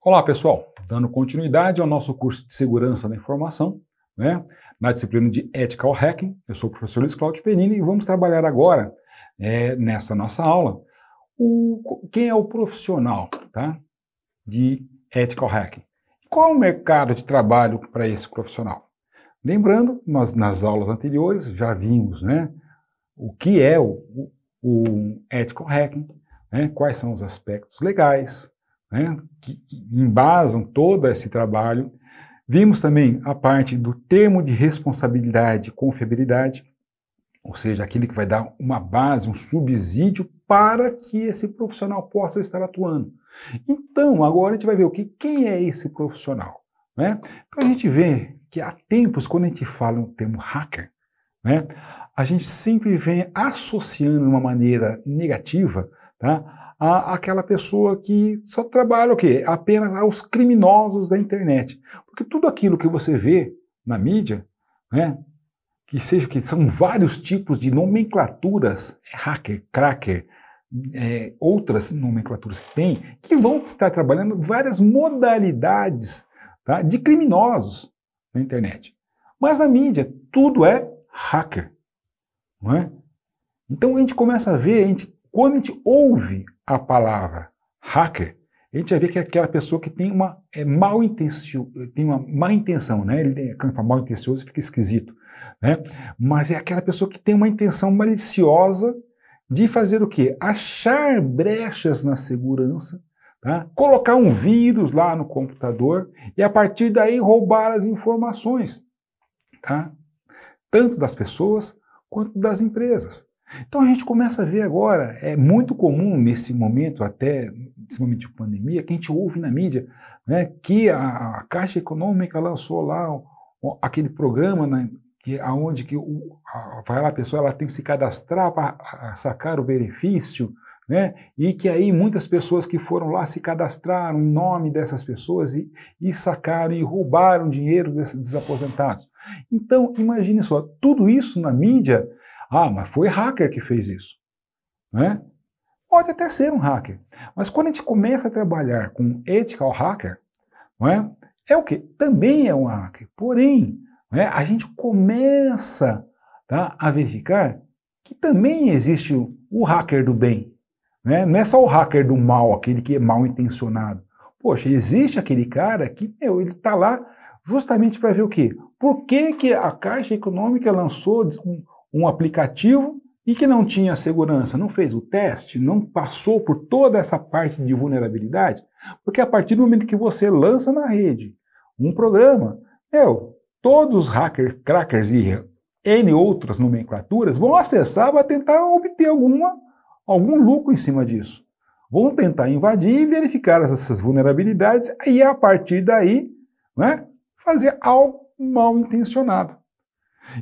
Olá pessoal, dando continuidade ao nosso curso de Segurança da Informação, né, na disciplina de Ethical Hacking. Eu sou o professor Luiz Cláudio Perini e vamos trabalhar agora, nessa nossa aula, quem é o profissional, tá, de Ethical Hacking. Qual é o mercado de trabalho para esse profissional? Lembrando, nós nas aulas anteriores já vimos, né, o que é o Ethical Hacking, né, quais são os aspectos legais, né, que embasam todo esse trabalho. Vimos também a parte do termo de responsabilidade e confiabilidade, ou seja, aquele que vai dar uma base, um subsídio para que esse profissional possa estar atuando. Então, agora a gente vai ver quem é esse profissional, né? Então a gente vê que há tempos, quando a gente fala no termo hacker, né, a gente sempre vem associando de uma maneira negativa, tá, aquela pessoa que só trabalha o quê? Apenas aos criminosos da internet. Porque tudo aquilo que você vê na mídia, né, que são vários tipos de nomenclaturas, hacker, cracker, outras nomenclaturas que tem, que vão estar trabalhando várias modalidades, tá, de criminosos na internet. Mas na mídia, tudo é hacker, não é? Então a gente começa a ver, quando a gente ouve a palavra hacker, a gente vai ver que é aquela pessoa que tem uma má intenção, né? Quando fala mal intencionoso fica esquisito, né? Mas é aquela pessoa que tem uma intenção maliciosa de fazer o quê? Achar brechas na segurança, tá? Colocar um vírus lá no computador e a partir daí roubar as informações, tá? Tanto das pessoas quanto das empresas. Então a gente começa a ver agora, é muito comum nesse momento, até nesse momento de pandemia, que a gente ouve na mídia, né, que a Caixa Econômica lançou lá aquele programa, né, onde vai lá a pessoa ela tem que se cadastrar para sacar o benefício, né, e que aí muitas pessoas que foram lá se cadastraram em nome dessas pessoas e sacaram e roubaram dinheiro desses aposentados. Então imagine só, tudo isso na mídia. Mas foi hacker que fez isso, né? Pode até ser um hacker, mas quando a gente começa a trabalhar com ethical hacker, não é? É o que? Também é um hacker, porém, né, a gente começa, tá, a verificar que também existe o hacker do bem, né? Não é só o hacker do mal, aquele que é mal intencionado. Poxa, existe aquele cara que, ele está lá justamente para ver o quê? Por que a Caixa Econômica lançou um aplicativo e que não tinha segurança, não fez o teste, não passou por toda essa parte de vulnerabilidade? Porque a partir do momento que você lança na rede um programa, todos os hackers, crackers e N outras nomenclaturas vão acessar para tentar obter algum lucro em cima disso. Vão tentar invadir e verificar essas vulnerabilidades e a partir daí, né, fazer algo mal intencionado.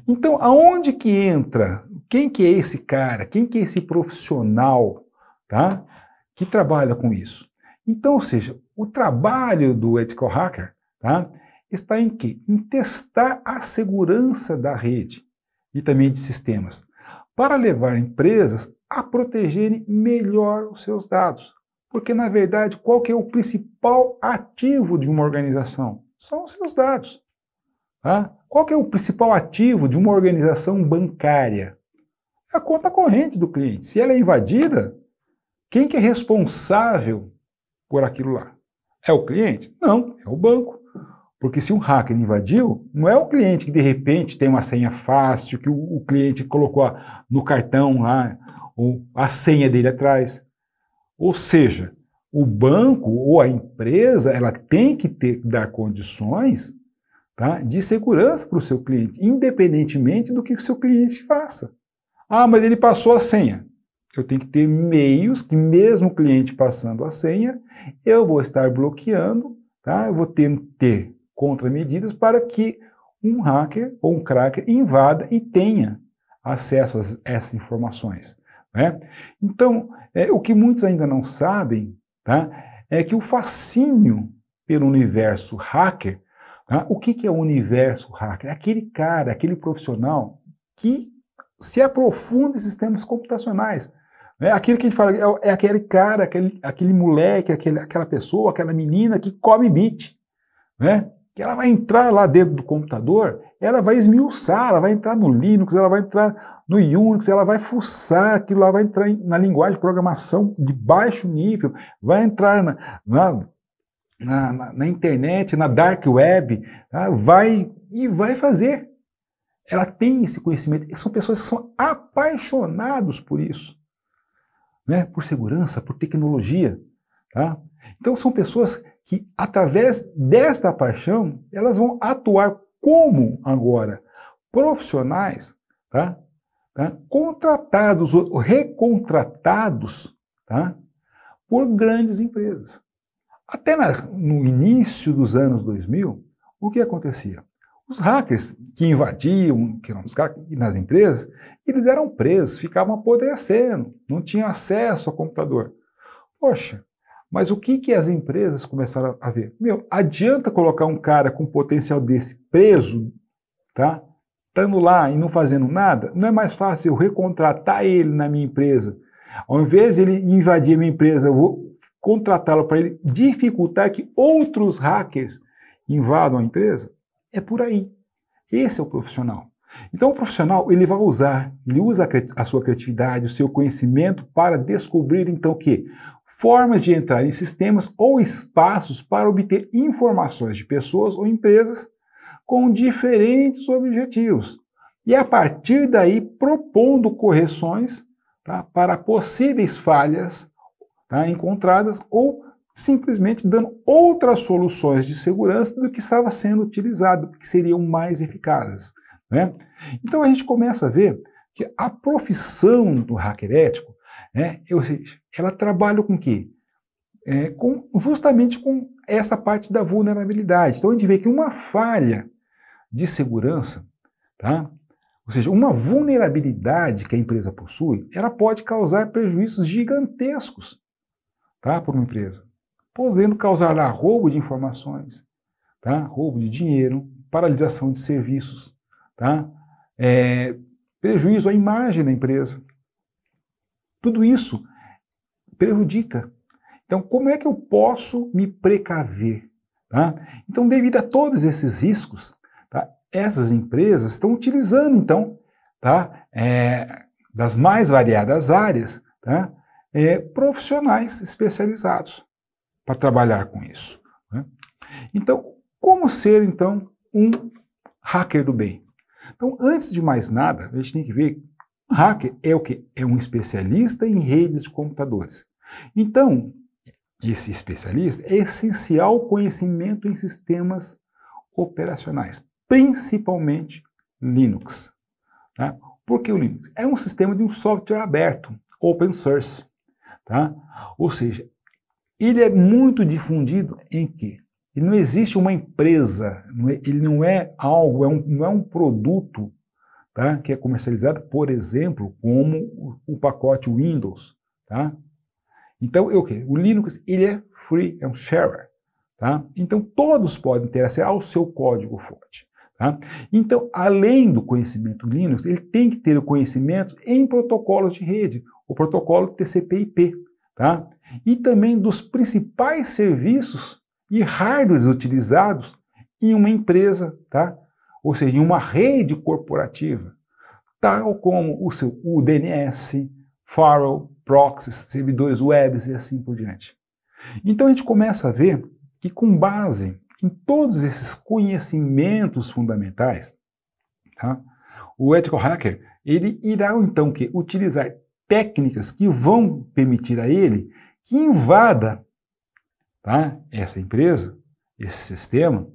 Então, aonde que entra? Quem que é esse cara? Quem que é esse profissional, tá, que trabalha com isso? Então, ou seja, o trabalho do ethical hacker, tá, está em quê? Em testar a segurança da rede e também de sistemas, para levar empresas a protegerem melhor os seus dados. Porque, na verdade, qual que é o principal ativo de uma organização? São os seus dados. Tá? Qual que é o principal ativo de uma organização bancária? É a conta corrente do cliente. Se ela é invadida, quem que é responsável por aquilo lá? É o cliente? Não, é o banco. Porque se um hacker invadiu, não é o cliente que de repente tem uma senha fácil, que o cliente colocou no cartão lá, ou a senha dele atrás. Ou seja, o banco ou a empresa, ela tem que dar condições, tá, de segurança para o seu cliente, independentemente do que o seu cliente faça. Mas ele passou a senha. Eu tenho que ter meios que, mesmo o cliente passando a senha, eu vou estar bloqueando, tá? Eu vou ter contramedidas para que um hacker ou um cracker invada e tenha acesso a essas informações, né? Então, o que muitos ainda não sabem, tá, é que o fascínio pelo universo hacker. O que é o universo hacker? É aquele cara, aquele profissional que se aprofunda em sistemas computacionais. né? Aquilo que a gente fala é aquele cara, aquele moleque, aquela pessoa, aquela menina que come bit, né? Que ela vai entrar lá dentro do computador, ela vai esmiuçar, ela vai entrar no Linux, ela vai entrar no Unix, ela vai fuçar, aquilo lá vai entrar na linguagem de programação de baixo nível, vai entrar na internet, na dark web, tá? Vai fazer. Ela tem esse conhecimento. São pessoas que são apaixonados por isso, né? Por segurança, por tecnologia. Tá? Então são pessoas que, através desta paixão, elas vão atuar como, agora, profissionais, tá? Contratados ou recontratados, tá? Por grandes empresas. Até no início dos anos 2000, o que acontecia? Os hackers que invadiam, que eram os caras nas empresas, eles eram presos, ficavam apodrecendo, não tinham acesso ao computador. Poxa, mas o que as empresas começaram a ver? Adianta colocar um cara com potencial desse preso, tá? Estando lá e não fazendo nada? Não é mais fácil eu recontratar ele na minha empresa? Ao invés de ele invadir a minha empresa, eu vou contratá-lo para ele dificultar que outros hackers invadam a empresa? É por aí. Esse é o profissional. Então o profissional, ele usa a sua criatividade, o seu conhecimento para descobrir então o quê? Formas de entrar em sistemas ou espaços para obter informações de pessoas ou empresas com diferentes objetivos. E a partir daí propondo correções, tá, para possíveis falhas, tá, encontradas ou simplesmente dando outras soluções de segurança do que estava sendo utilizado, que seriam mais eficazes, né? Então a gente começa a ver que a profissão do hacker ético, né, ou seja, ela trabalha com o quê? Justamente com essa parte da vulnerabilidade. Então a gente vê que uma falha de segurança, tá? Ou seja, uma vulnerabilidade que a empresa possui, ela pode causar prejuízos gigantescos, tá, por uma empresa, podendo causar lá roubo de informações, tá? Roubo de dinheiro, paralisação de serviços, tá? Prejuízo à imagem da empresa. Tudo isso prejudica. Então, como é que eu posso me precaver? Tá? Então, devido a todos esses riscos, tá, essas empresas estão utilizando, então, tá, das mais variadas áreas, tá, profissionais especializados para trabalhar com isso, né? Então, como ser, então, um hacker do bem? Então, antes de mais nada, a gente tem que ver que um hacker é o quê? É um especialista em redes de computadores. Então, esse especialista é essencial conhecimento em sistemas operacionais, principalmente Linux. Tá? Por que o Linux? É um sistema de um software aberto, open source. Tá? Ou seja, ele é muito difundido em que ele não existe uma empresa, ele não é algo, não é um produto, tá, que é comercializado, por exemplo, como o pacote Windows. Tá? Então, o Linux, ele é free, é um shareware. Tá? Então, todos podem ter acesso ao seu código-fonte. Tá? Então, além do conhecimento Linux, ele tem que ter o conhecimento em protocolos de rede, o protocolo TCP/IP. Tá? E também dos principais serviços e hardwares utilizados em uma empresa, tá? Ou seja, em uma rede corporativa, tal como o DNS, firewall, proxies, servidores webs e assim por diante. Então a gente começa a ver que, com base em todos esses conhecimentos fundamentais, tá, o ethical hacker, ele irá então utilizar técnicas que vão permitir a ele que invada, tá, essa empresa, esse sistema,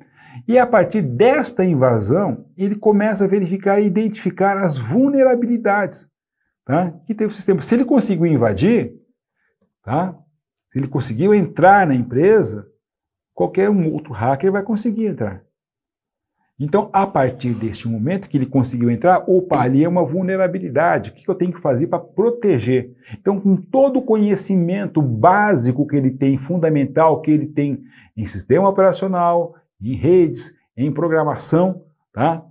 e a partir desta invasão, ele começa a verificar e identificar as vulnerabilidades, tá, que tem o sistema. Se ele conseguiu invadir, tá, se ele conseguiu entrar na empresa, qualquer um outro hacker vai conseguir entrar. Então, a partir deste momento que ele conseguiu entrar, opa, ali é uma vulnerabilidade. O que eu tenho que fazer para proteger? Então, com todo o conhecimento básico que ele tem, fundamental que ele tem em sistema operacional, em redes, em programação, tá?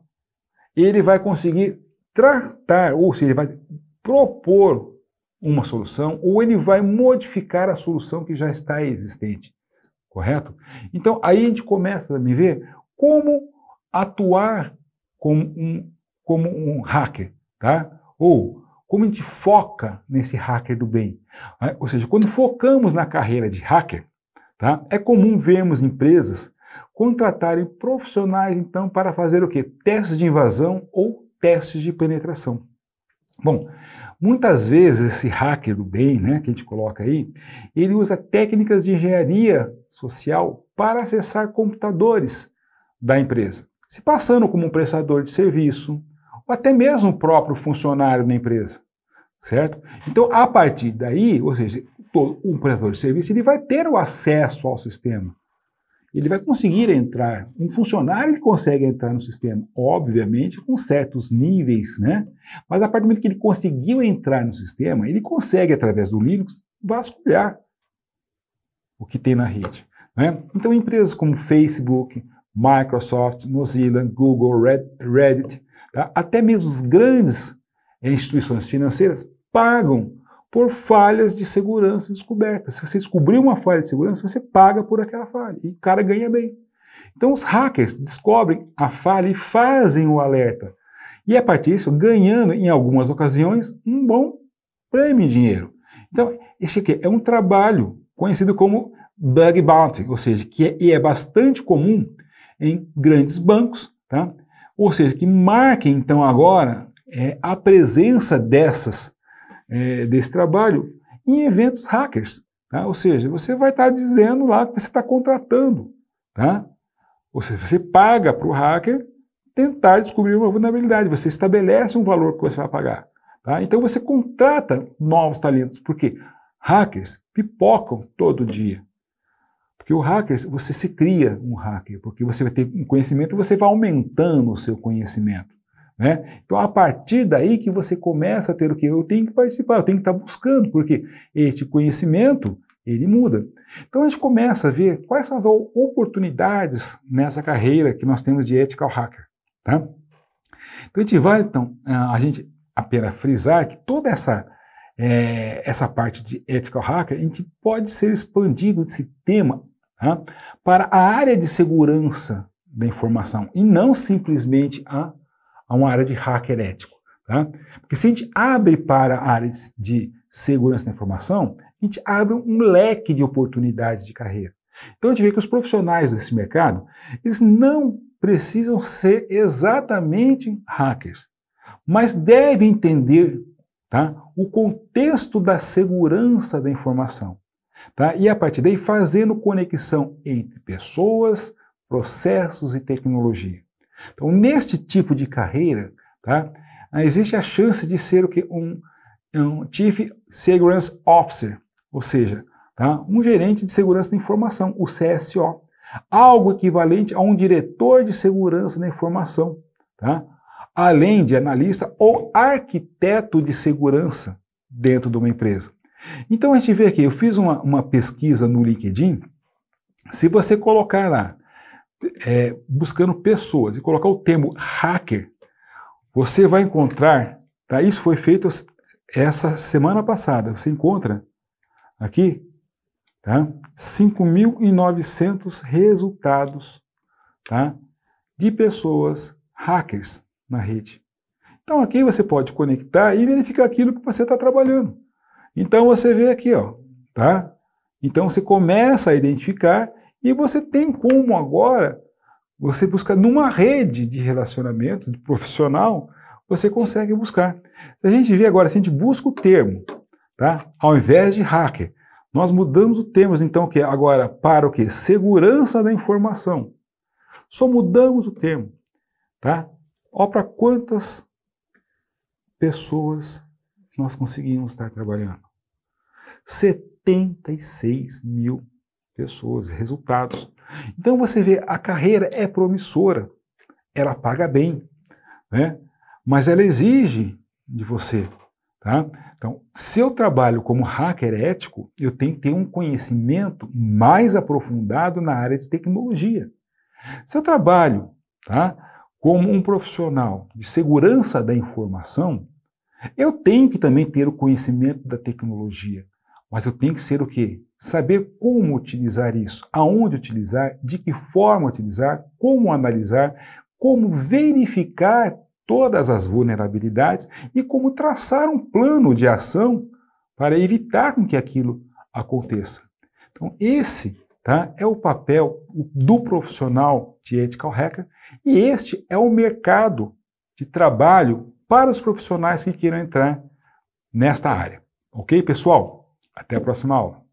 Ele vai conseguir tratar, ou seja, ele vai propor uma solução ou ele vai modificar a solução que já está existente, correto? Então, aí a gente começa a ver como atuar como um hacker, tá? Ou como a gente foca nesse hacker do bem. Né? Ou seja, quando focamos na carreira de hacker, tá? É comum vermos empresas contratarem profissionais, então, para fazer o quê? Testes de invasão ou testes de penetração. Bom, muitas vezes esse hacker do bem, né, que a gente coloca aí, ele usa técnicas de engenharia social para acessar computadores da empresa, se passando como um prestador de serviço, ou até mesmo o próprio funcionário da empresa, certo? Então, a partir daí, ou seja, um prestador de serviço, ele vai ter o acesso ao sistema. Ele vai conseguir entrar. Um funcionário ele consegue entrar no sistema, obviamente com certos níveis, né? Mas a partir do momento que ele conseguiu entrar no sistema, ele consegue, através do Linux, vasculhar o que tem na rede. Né? Então, empresas como Facebook, Microsoft, Mozilla, Google, Reddit, tá? Até mesmo as grandes instituições financeiras pagam por falhas de segurança descobertas. Se você descobrir uma falha de segurança, você paga por aquela falha. E o cara ganha bem. Então os hackers descobrem a falha e fazem o alerta. E a partir disso, ganhando, em algumas ocasiões, um bom prêmio em dinheiro. Então, esse aqui é um trabalho conhecido como bug bounty, ou seja, que é bastante comum em grandes bancos, tá? Ou seja, que marquem então agora a presença desse trabalho em eventos hackers, tá? Ou seja, você vai estar dizendo lá que você está contratando, tá? Ou seja, você paga para o hacker tentar descobrir uma vulnerabilidade, você estabelece um valor que você vai pagar, tá? Então você contrata novos talentos, porque hackers pipocam todo dia. Porque o hacker, você se cria um hacker, porque você vai ter um conhecimento e você vai aumentando o seu conhecimento. Né? Então, a partir daí que você começa a ter o quê? Eu tenho que participar, eu tenho que estar buscando, porque este conhecimento, ele muda. Então, a gente começa a ver quais são as oportunidades nessa carreira que nós temos de ethical hacker. Tá? Então, a gente vai, a gente apenas frisar que toda essa parte de ethical hacker, a gente pode ser expandido desse tema, tá? Para a área de segurança da informação, e não simplesmente a uma área de hacker ético. Tá? Porque se a gente abre para a área de segurança da informação, a gente abre um leque de oportunidades de carreira. Então a gente vê que os profissionais desse mercado, eles não precisam ser exatamente hackers, mas devem entender, tá, o contexto da segurança da informação. Tá? E a partir daí fazendo conexão entre pessoas, processos e tecnologia. Então, neste tipo de carreira, tá, existe a chance de ser o que? Um Chief Security Officer, ou seja, tá, um gerente de segurança da informação, o CSO. Algo equivalente a um diretor de segurança da informação, tá? Além de analista ou arquiteto de segurança dentro de uma empresa. Então, a gente vê aqui, eu fiz uma pesquisa no LinkedIn, se você colocar lá, buscando pessoas e colocar o termo hacker, você vai encontrar, tá? Isso foi feito essa semana passada, você encontra aqui, tá? 5.900 resultados, tá? De pessoas hackers na rede. Então aqui você pode conectar e verificar aquilo que você está trabalhando. Então você vê aqui, ó, tá? Então você começa a identificar e você tem como agora, você busca numa rede de relacionamento, de profissional, você consegue buscar. Se a gente vê agora, se a gente busca o termo, tá? Ao invés de hacker, nós mudamos o termo, então, que agora para o quê? Segurança da informação. Só mudamos o termo, tá? Olha para quantas pessoas nós conseguimos estar trabalhando. 76 mil pessoas, resultados. Então você vê, a carreira é promissora, ela paga bem, né? Mas ela exige de você, tá? Então, se eu trabalho como hacker ético, eu tenho que ter um conhecimento mais aprofundado na área de tecnologia. Se eu trabalho, tá, como um profissional de segurança da informação, Eu tenho que também ter o conhecimento da tecnologia, mas eu tenho que ser o quê? Saber como utilizar isso, aonde utilizar, de que forma utilizar, como analisar, como verificar todas as vulnerabilidades e como traçar um plano de ação para evitar com que aquilo aconteça. Então, esse, tá, é o papel do profissional de ethical hacker e este é o mercado de trabalho para os profissionais que queiram entrar nesta área. Ok, pessoal? Até a próxima aula.